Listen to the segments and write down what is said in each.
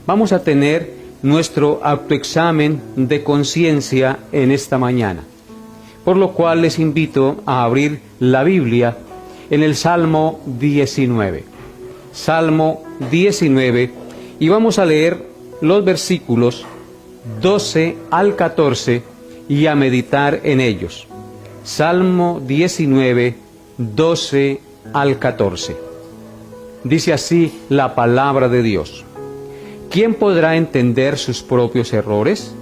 Vamos a tener nuestro autoexamen de conciencia en esta mañana, por lo cual les invito a abrir la Biblia en el Salmo 19. Salmo 19, y vamos a leer los versículos 12 al 14 y a meditar en ellos. Salmo 19, 12 al 14. Dice así la palabra de Dios: ¿Quién podrá entender sus propios errores?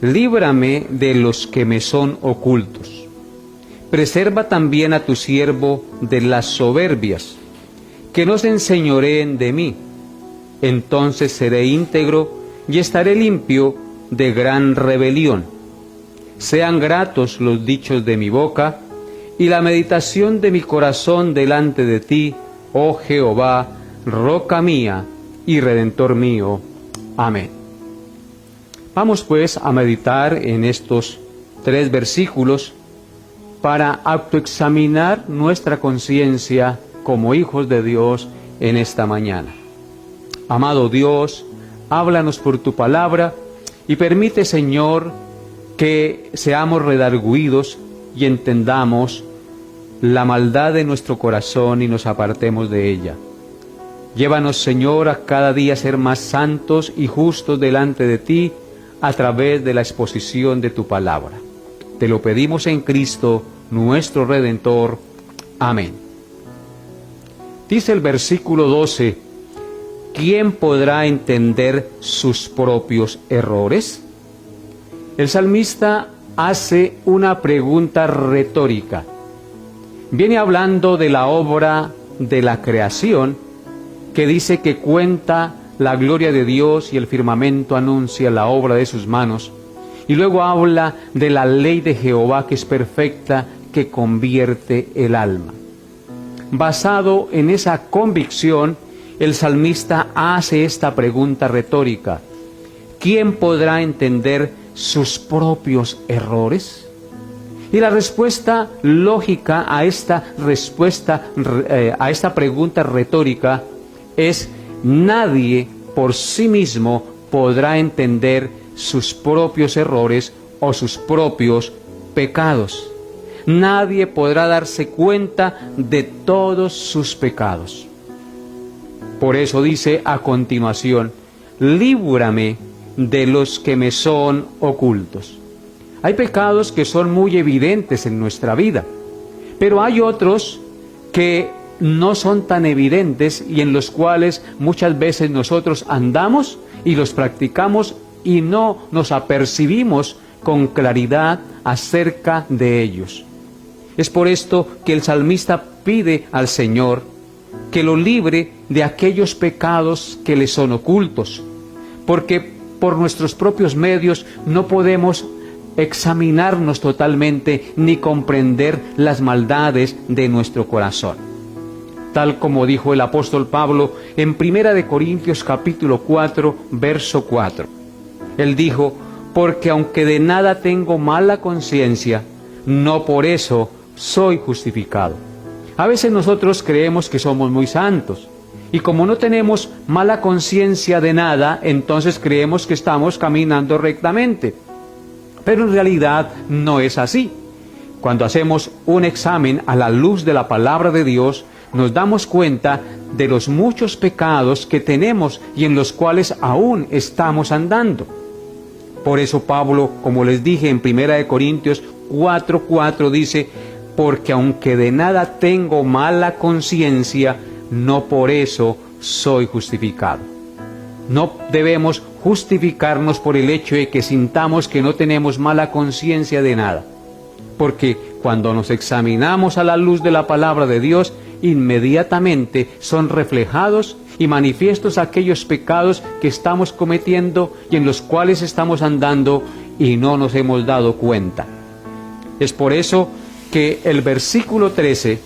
Líbrame de los que me son ocultos. Preserva también a tu siervo de las soberbias, que no se enseñoreen de mí. Entonces seré íntegro y estaré limpio de gran rebelión. Sean gratos los dichos de mi boca y la meditación de mi corazón delante de ti, oh Jehová, roca mía y redentor mío. Amén. Vamos pues a meditar en estos 3 versículos para autoexaminar nuestra conciencia como hijos de Dios en esta mañana. Amado Dios, háblanos por tu palabra y permite, Señor, que seamos redargüidos y entendamos la maldad de nuestro corazón y nos apartemos de ella. Llévanos, Señor, a cada día ser más santos y justos delante de ti a través de la exposición de tu palabra. Te lo pedimos en Cristo, nuestro Redentor. Amén. Dice el versículo 12, ¿quién podrá entender sus propios errores? El salmista hace una pregunta retórica. Viene hablando de la obra de la creación, que dice que cuenta la gloria de Dios y el firmamento anuncia la obra de sus manos. Y luego habla de la ley de Jehová, que es perfecta, que convierte el alma. Basado en esa convicción, el salmista hace esta pregunta retórica: ¿quién podrá entender sus propios errores? Y la respuesta lógica a esta pregunta retórica es: nadie por sí mismo podrá entender sus propios errores o sus propios pecados. Nadie podrá darse cuenta de todos sus pecados. Por eso dice a continuación: líbrame de los que me son ocultos. Hay pecados que son muy evidentes en nuestra vida, pero hay otros que no son tan evidentes y en los cuales muchas veces nosotros andamos y los practicamos y no nos apercibimos con claridad acerca de ellos. Es por esto que el salmista pide al Señor que lo libre de aquellos pecados que le son ocultos, porque por nuestros propios medios no podemos examinarnos totalmente ni comprender las maldades de nuestro corazón. Tal como dijo el apóstol Pablo en 1 Corintios capítulo 4, verso 4. Él dijo: porque aunque de nada tengo mala conciencia, no por eso soy justificado. A veces nosotros creemos que somos muy santos, y como no tenemos mala conciencia de nada, entonces creemos que estamos caminando rectamente. Pero en realidad no es así. Cuando hacemos un examen a la luz de la palabra de Dios, nos damos cuenta de los muchos pecados que tenemos y en los cuales aún estamos andando. Por eso Pablo, como les dije en 1 Corintios 4:4, dice: porque aunque de nada tengo mala conciencia, no por eso soy justificado. No debemos justificarnos por el hecho de que sintamos que no tenemos mala conciencia de nada, porque cuando nos examinamos a la luz de la palabra de Dios, inmediatamente son reflejados y manifiestos aquellos pecados que estamos cometiendo y en los cuales estamos andando y no nos hemos dado cuenta. Es por eso que el versículo 13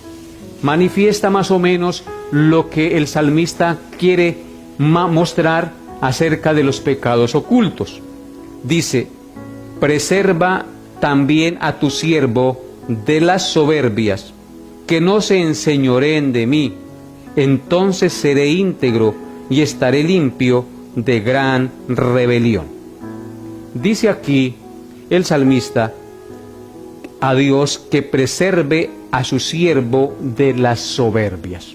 manifiesta más o menos lo que el salmista quiere mostrar acerca de los pecados ocultos. Dice: preserva también a tu siervo de las soberbias, que no se enseñoreen de mí. Entonces seré íntegro y estaré limpio de gran rebelión. Dice aquí el salmista a Dios que preserve a su siervo de las soberbias.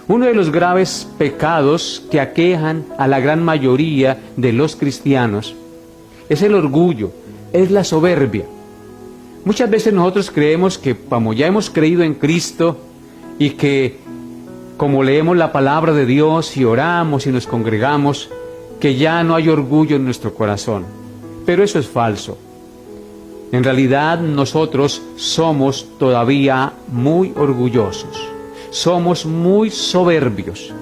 Uno de los graves pecados que aquejan a la gran mayoría de los cristianos es el orgullo, es la soberbia. Muchas veces nosotros creemos que como ya hemos creído en Cristo y que como leemos la palabra de Dios y oramos y nos congregamos, que ya no hay orgullo en nuestro corazón. Pero eso es falso. En realidad nosotros somos todavía muy orgullosos, somos muy soberbios.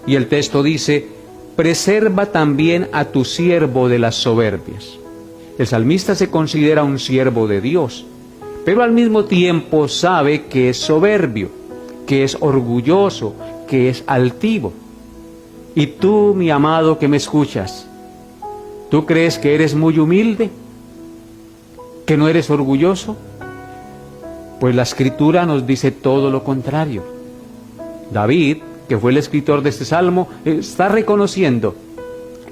Y el texto dice, preserva también a tu siervo de las soberbias. El salmista se considera un siervo de Dios, pero al mismo tiempo sabe que es soberbio, que es orgulloso, que es altivo. Y tú, mi amado que me escuchas, ¿tú crees que eres muy humilde? ¿Que no eres orgulloso? Pues la Escritura nos dice todo lo contrario. David, que fue el escritor de este salmo, está reconociendo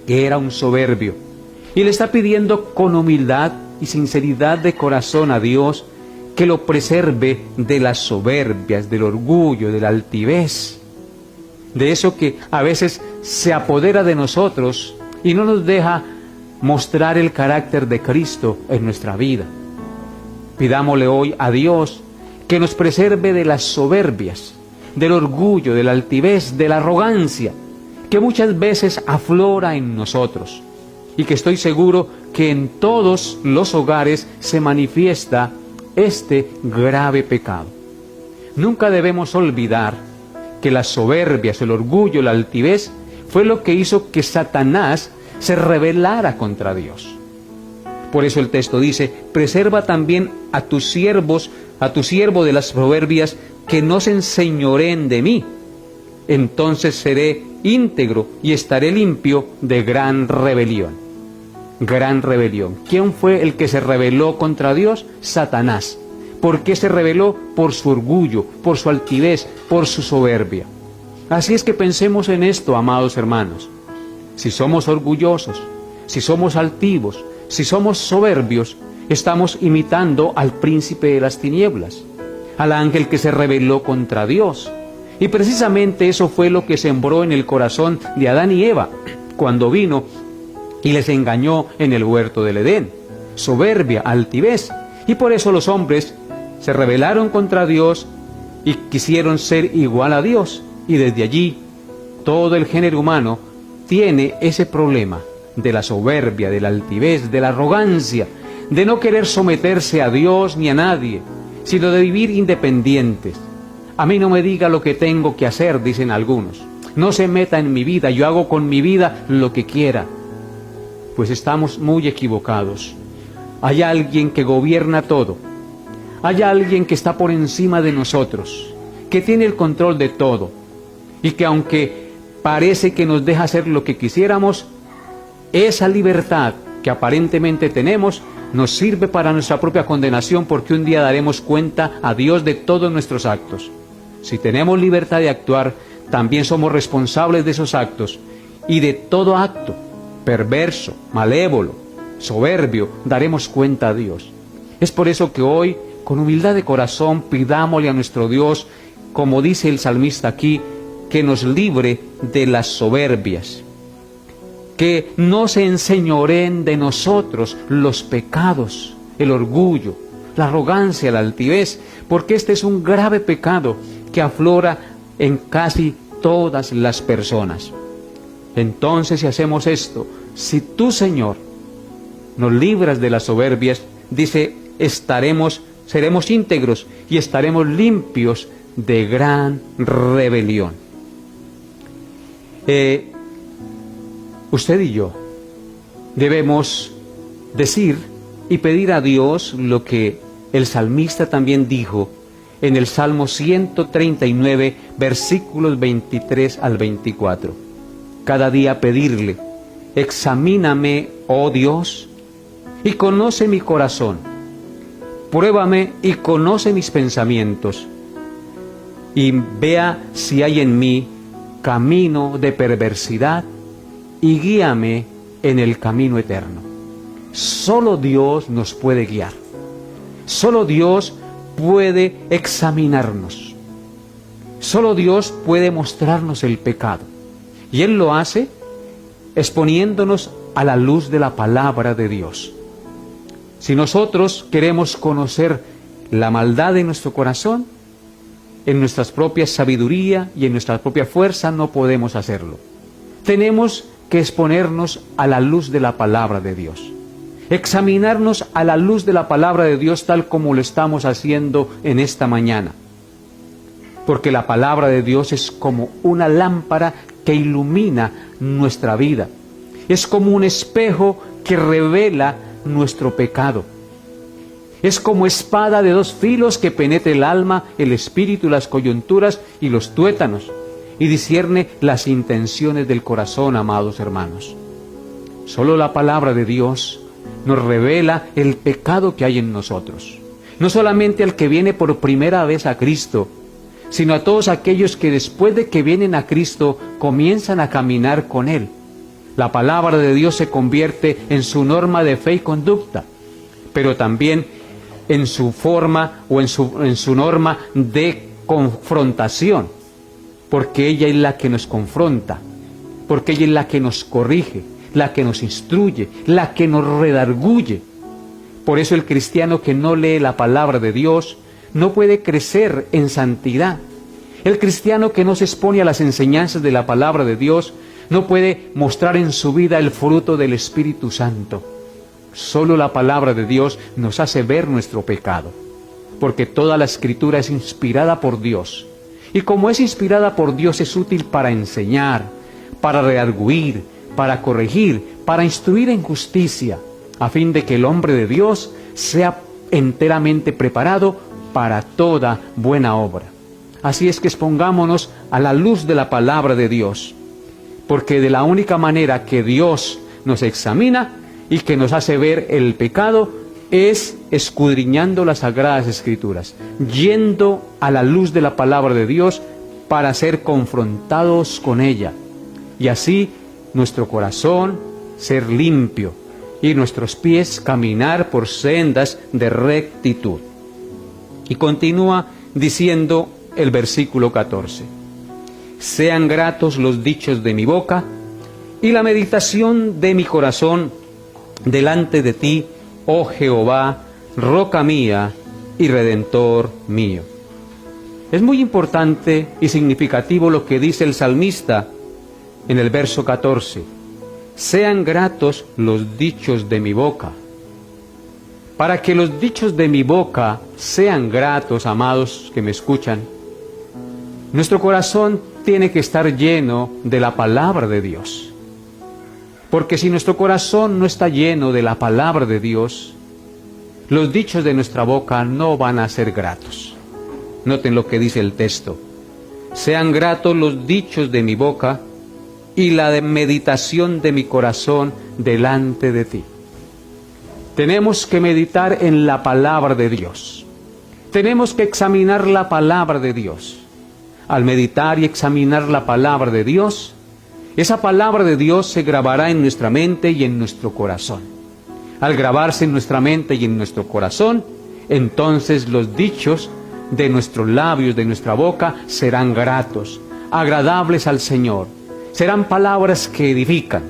que era un soberbio y le está pidiendo con humildad y sinceridad de corazón a Dios que lo preserve de las soberbias, del orgullo, de la altivez, de eso que a veces se apodera de nosotros y no nos deja mostrar el carácter de Cristo en nuestra vida. Pidámosle hoy a Dios que nos preserve de las soberbias, del orgullo, de la altivez, de la arrogancia, que muchas veces aflora en nosotros, y que estoy seguro que en todos los hogares se manifiesta este grave pecado. Nunca debemos olvidar que las soberbias, el orgullo, la altivez, fue lo que hizo que Satanás se rebelara contra Dios. Por eso el texto dice, preserva también a tus siervos, a tu siervo de las soberbias, que no se enseñoreen de mí. Entonces seré íntegro y estaré limpio de gran rebelión. Gran rebelión. ¿Quién fue el que se rebeló contra Dios? Satanás. ¿Por qué se rebeló? Por su orgullo, por su altivez, por su soberbia. Así es que pensemos en esto, amados hermanos. Si somos orgullosos, si somos altivos, si somos soberbios, estamos imitando al príncipe de las tinieblas, al ángel que se rebeló contra Dios. Y precisamente eso fue lo que sembró en el corazón de Adán y Eva, cuando vino y les engañó en el huerto del Edén. Soberbia, altivez. Y por eso los hombres se rebelaron contra Dios y quisieron ser igual a Dios. Y desde allí, todo el género humano tiene ese problema de la soberbia, de la altivez, de la arrogancia, de no querer someterse a Dios ni a nadie, sino de vivir independientes. A mí no me diga lo que tengo que hacer, dicen algunos. No se meta en mi vida, yo hago con mi vida lo que quiera. Pues estamos muy equivocados. Hay alguien que gobierna todo. Hay alguien que está por encima de nosotros, que tiene el control de todo, y que aunque parece que nos deja hacer lo que quisiéramos, esa libertad que aparentemente tenemos nos sirve para nuestra propia condenación, porque un día daremos cuenta a Dios de todos nuestros actos. Si tenemos libertad de actuar, también somos responsables de esos actos, y de todo acto perverso, malévolo, soberbio, daremos cuenta a Dios. Es por eso que hoy, con humildad de corazón, pidámosle a nuestro Dios, como dice el salmista aquí, que nos libre de las soberbias, que no se enseñoreen de nosotros los pecados, el orgullo, la arrogancia, la altivez, porque este es un grave pecado que aflora en casi todas las personas. Entonces, si hacemos esto, si tú, Señor, nos libras de las soberbias, dice, seremos íntegros y estaremos limpios de gran rebelión. Usted y yo debemos decir y pedir a Dios lo que el salmista también dijo en el Salmo 139, versículos 23 al 24. Cada día pedirle, examíname, oh Dios, y conoce mi corazón, pruébame y conoce mis pensamientos, y vea si hay en mí camino de perversidad, y guíame en el camino eterno. Solo Dios nos puede guiar. Solo Dios puede examinarnos. Solo Dios puede mostrarnos el pecado. Y Él lo hace exponiéndonos a la luz de la palabra de Dios. Si nosotros queremos conocer la maldad de nuestro corazón, en nuestra propia sabiduría y en nuestra propia fuerza no podemos hacerlo. Tenemos que exponernos a la luz de la palabra de Dios. Examinarnos a la luz de la palabra de Dios tal como lo estamos haciendo en esta mañana. Porque la palabra de Dios es como una lámpara que ilumina nuestra vida. Es como un espejo que revela nuestro pecado. Es como espada de dos filos que penetra el alma, el espíritu, las coyunturas y los tuétanos, y discierne las intenciones del corazón, amados hermanos. Solo la palabra de Dios nos revela el pecado que hay en nosotros. No solamente al que viene por primera vez a Cristo, sino a todos aquellos que después de que vienen a Cristo comienzan a caminar con Él. La palabra de Dios se convierte en su norma de fe y conducta, pero también en su forma o en su norma de confrontación, porque ella es la que nos confronta, porque ella es la que nos corrige, la que nos instruye, la que nos redarguye. Por eso el cristiano que no lee la palabra de Dios no puede crecer en santidad. El cristiano que no se expone a las enseñanzas de la palabra de Dios no puede mostrar en su vida el fruto del Espíritu Santo. Solo la palabra de Dios nos hace ver nuestro pecado, porque toda la Escritura es inspirada por Dios. Y como es inspirada por Dios, es útil para enseñar, para redarguir, para corregir, para instruir en justicia, a fin de que el hombre de Dios sea enteramente preparado para toda buena obra. Así es que expongámonos a la luz de la palabra de Dios, porque de la única manera que Dios nos examina y que nos hace ver el pecado es escudriñando las Sagradas Escrituras, yendo a la luz de la palabra de Dios para ser confrontados con ella, y así nuestro corazón ser limpio y nuestros pies caminar por sendas de rectitud. Y continúa diciendo el versículo 14: sean gratos los dichos de mi boca y la meditación de mi corazón delante de ti, oh Jehová, roca mía y redentor mío. Es muy importante y significativo lo que dice el salmista en el verso 14: sean gratos los dichos de mi boca. Para que los dichos de mi boca sean gratos, amados que me escuchan, nuestro corazón tiene que estar lleno de la palabra de Dios. Porque si nuestro corazón no está lleno de la palabra de Dios, los dichos de nuestra boca no van a ser gratos. Noten lo que dice el texto: sean gratos los dichos de mi boca y la meditación de mi corazón delante de ti. Tenemos que meditar en la palabra de Dios. Tenemos que examinar la palabra de Dios. Al meditar y examinar la palabra de Dios, esa palabra de Dios se grabará en nuestra mente y en nuestro corazón. Al grabarse en nuestra mente y en nuestro corazón, entonces los dichos de nuestros labios, de nuestra boca, serán gratos, agradables al Señor. Serán palabras que edifican,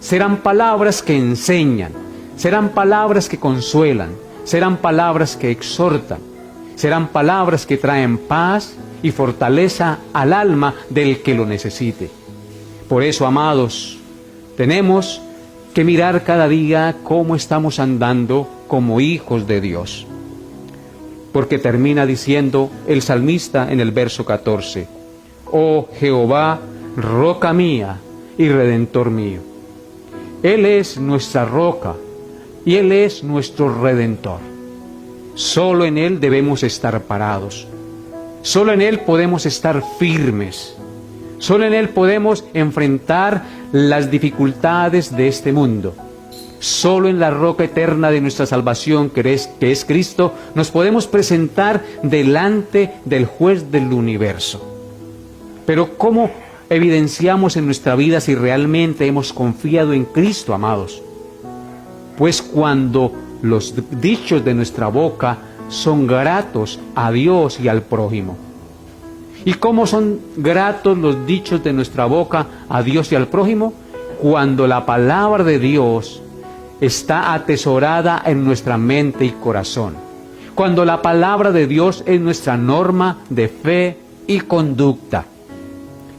serán palabras que enseñan, serán palabras que consuelan, serán palabras que exhortan, serán palabras que traen paz y fortaleza al alma del que lo necesite. Por eso, amados, tenemos que mirar cada día cómo estamos andando como hijos de Dios. Porque termina diciendo el salmista en el verso 14: oh Jehová, roca mía y redentor mío. Él es nuestra roca y Él es nuestro redentor. Solo en Él debemos estar parados. Solo en Él podemos estar firmes. Solo en Él podemos enfrentar las dificultades de este mundo. Solo en la roca eterna de nuestra salvación, que es Cristo, nos podemos presentar delante del juez del universo. Pero ¿cómo evidenciamos en nuestra vida si realmente hemos confiado en Cristo, amados? Pues cuando los dichos de nuestra boca son gratos a Dios y al prójimo. ¿Y cómo son gratos los dichos de nuestra boca a Dios y al prójimo? Cuando la palabra de Dios está atesorada en nuestra mente y corazón. Cuando la palabra de Dios es nuestra norma de fe y conducta.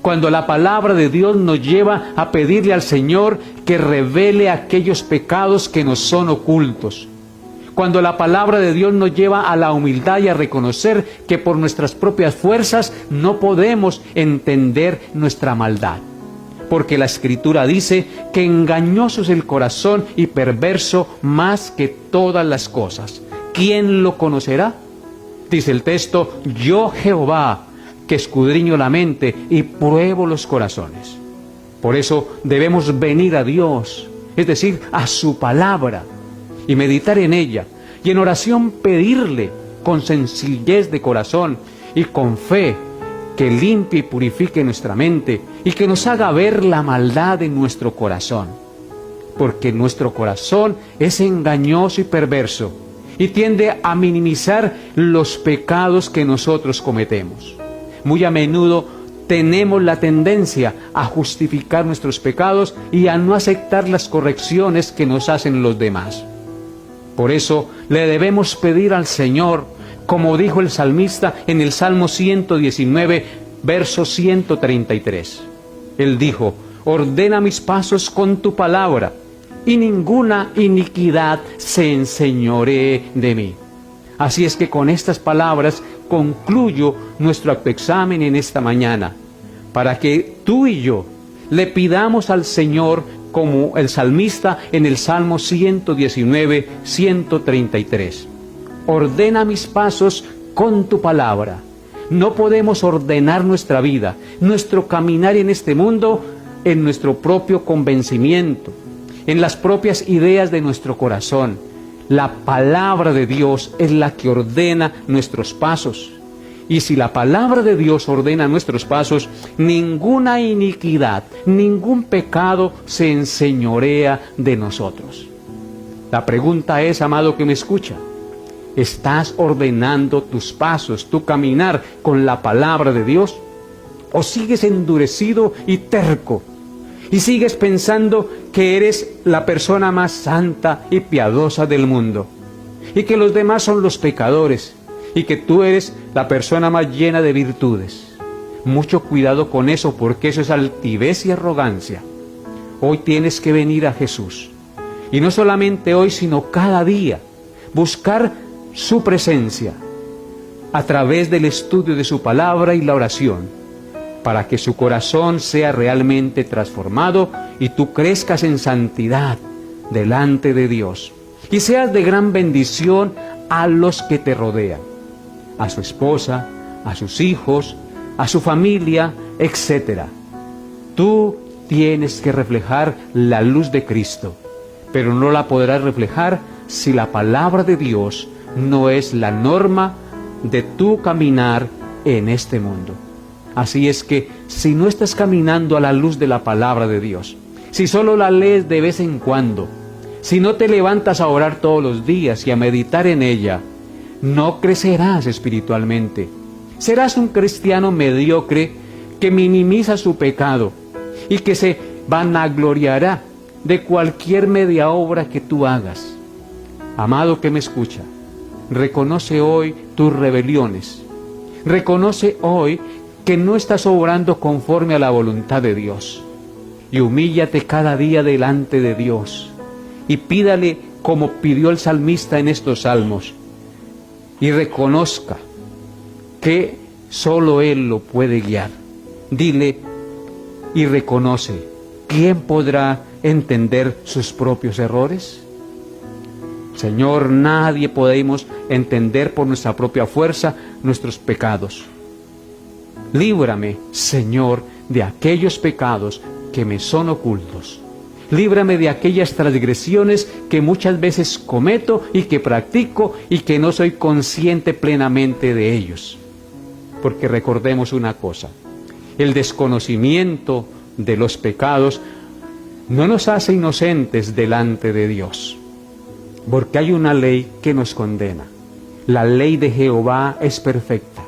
Cuando la palabra de Dios nos lleva a pedirle al Señor que revele aquellos pecados que nos son ocultos. Cuando la palabra de Dios nos lleva a la humildad y a reconocer que por nuestras propias fuerzas no podemos entender nuestra maldad. Porque la Escritura dice que engañoso es el corazón y perverso más que todas las cosas. ¿Quién lo conocerá? Dice el texto, yo Jehová, que escudriño la mente y pruebo los corazones. Por eso debemos venir a Dios, es decir, a su palabra, y meditar en ella, y en oración pedirle con sencillez de corazón y con fe que limpie y purifique nuestra mente y que nos haga ver la maldad en nuestro corazón. Porque nuestro corazón es engañoso y perverso y tiende a minimizar los pecados que nosotros cometemos. Muy a menudo tenemos la tendencia a justificar nuestros pecados y a no aceptar las correcciones que nos hacen los demás. Por eso le debemos pedir al Señor, como dijo el salmista en el Salmo 119, verso 133. Él dijo, ordena mis pasos con tu palabra, y ninguna iniquidad se enseñoree de mí. Así es que con estas palabras concluyo nuestro autoexamen en esta mañana, para que tú y yo le pidamos al Señor, como el salmista en el Salmo 119, 133. Ordena mis pasos con tu palabra. No podemos ordenar nuestra vida, nuestro caminar en este mundo, en nuestro propio convencimiento, en las propias ideas de nuestro corazón. La palabra de Dios es la que ordena nuestros pasos. Y si la palabra de Dios ordena nuestros pasos, ninguna iniquidad, ningún pecado se enseñorea de nosotros. La pregunta es, amado que me escucha, ¿estás ordenando tus pasos, tu caminar con la palabra de Dios? ¿O sigues endurecido y terco? ¿Y sigues pensando que eres la persona más santa y piadosa del mundo? Y que los demás son los pecadores. Y que tú eres la persona más llena de virtudes. Mucho cuidado con eso, porque eso es altivez y arrogancia. Hoy tienes que venir a Jesús. Y no solamente hoy, sino cada día. Buscar su presencia a través del estudio de su palabra y la oración, para que su corazón sea realmente transformado y tú crezcas en santidad delante de Dios. Y seas de gran bendición a los que te rodean. A su esposa, a sus hijos, a su familia, etc. Tú tienes que reflejar la luz de Cristo, pero no la podrás reflejar si la palabra de Dios no es la norma de tu caminar en este mundo. Así es que si no estás caminando a la luz de la palabra de Dios, si solo la lees de vez en cuando, si no te levantas a orar todos los días y a meditar en ella, no crecerás espiritualmente. Serás un cristiano mediocre que minimiza su pecado y que se vanagloriará de cualquier media obra que tú hagas. Amado que me escucha, reconoce hoy tus rebeliones. Reconoce hoy que no estás obrando conforme a la voluntad de Dios. Y humíllate cada día delante de Dios. Y pídale como pidió el salmista en estos salmos. Y reconozca que solo Él lo puede guiar. Dile y reconoce, ¿quién podrá entender sus propios errores? Señor, nadie podemos entender por nuestra propia fuerza nuestros pecados. Líbrame, Señor, de aquellos pecados que me son ocultos. Líbrame de aquellas transgresiones que muchas veces cometo y que practico y que no soy consciente plenamente de ellos. Porque recordemos una cosa, el desconocimiento de los pecados no nos hace inocentes delante de Dios, porque hay una ley que nos condena. La ley de Jehová es perfecta,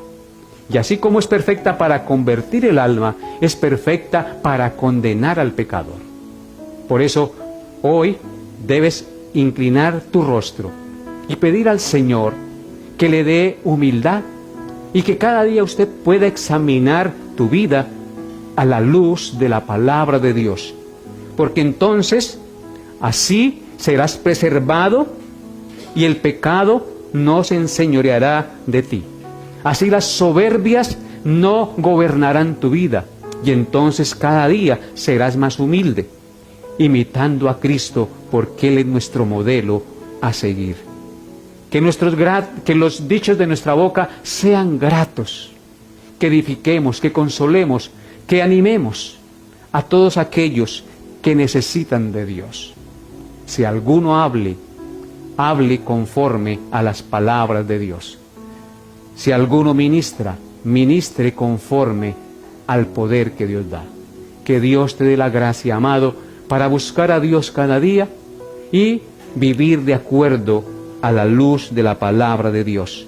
y así como es perfecta para convertir el alma, es perfecta para condenar al pecador. Por eso, hoy debes inclinar tu rostro y pedir al Señor que le dé humildad y que cada día usted pueda examinar tu vida a la luz de la palabra de Dios, porque entonces así serás preservado y el pecado no se enseñoreará de ti. Así las soberbias no gobernarán tu vida y entonces cada día serás más humilde, imitando a Cristo, porque Él es nuestro modelo a seguir. Que los dichos de nuestra boca sean gratos, que edifiquemos, que consolemos, que animemos a todos aquellos que necesitan de Dios. Si alguno hable conforme a las palabras de Dios. Si alguno ministre conforme al poder que Dios da. Que Dios te dé la gracia, amado, para buscar a Dios cada día y vivir de acuerdo a la luz de la palabra de Dios,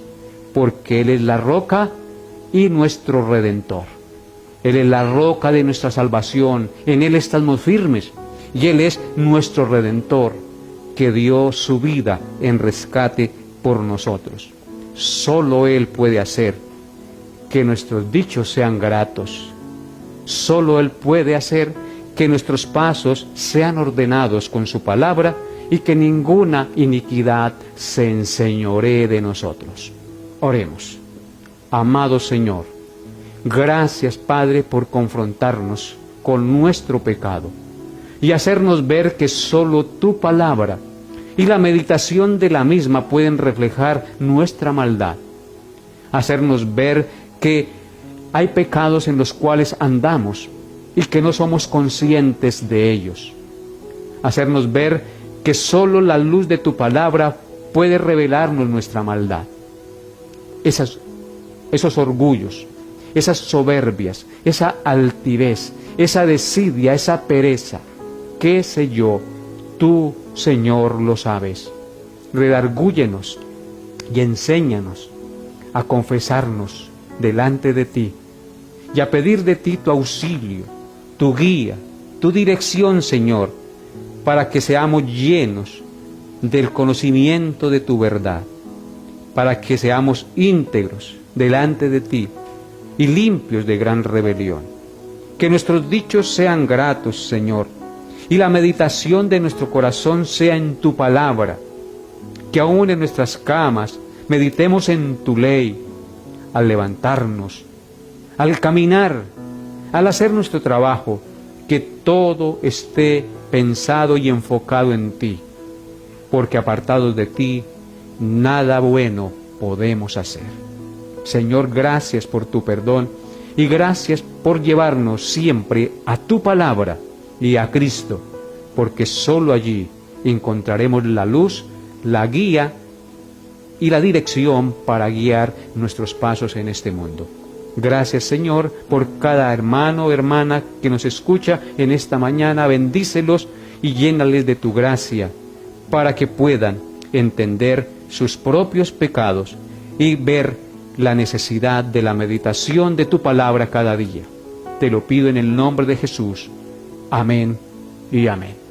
porque Él es la roca y nuestro Redentor. Él es la roca de nuestra salvación, en Él estamos firmes, y Él es nuestro Redentor, que dio su vida en rescate por nosotros. Solo Él puede hacer que nuestros dichos sean gratos. Solo Él puede hacer que nuestros pasos sean ordenados con su palabra y que ninguna iniquidad se enseñoree de nosotros. Oremos. Amado Señor, gracias, Padre, por confrontarnos con nuestro pecado y hacernos ver que solo tu palabra y la meditación de la misma pueden reflejar nuestra maldad. Hacernos ver que hay pecados en los cuales andamos y que no somos conscientes de ellos. Hacernos ver que solo la luz de tu palabra puede revelarnos nuestra maldad. Esos orgullos, esas soberbias, esa altivez, esa desidia, esa pereza, qué sé yo, tú, Señor, lo sabes. Redargúyenos y enséñanos a confesarnos delante de ti y a pedir de ti tu auxilio, tu guía, tu dirección, Señor, para que seamos llenos del conocimiento de tu verdad, para que seamos íntegros delante de ti y limpios de gran rebelión. Que nuestros dichos sean gratos, Señor, y la meditación de nuestro corazón sea en tu palabra, que aún en nuestras camas meditemos en tu ley, al levantarnos, al caminar, al hacer nuestro trabajo, que todo esté pensado y enfocado en ti, porque apartados de ti, nada bueno podemos hacer. Señor, gracias por tu perdón y gracias por llevarnos siempre a tu palabra y a Cristo, porque solo allí encontraremos la luz, la guía y la dirección para guiar nuestros pasos en este mundo. Gracias, Señor, por cada hermano o hermana que nos escucha en esta mañana. Bendícelos y llénales de tu gracia para que puedan entender sus propios pecados y ver la necesidad de la meditación de tu palabra cada día. Te lo pido en el nombre de Jesús. Amén y amén.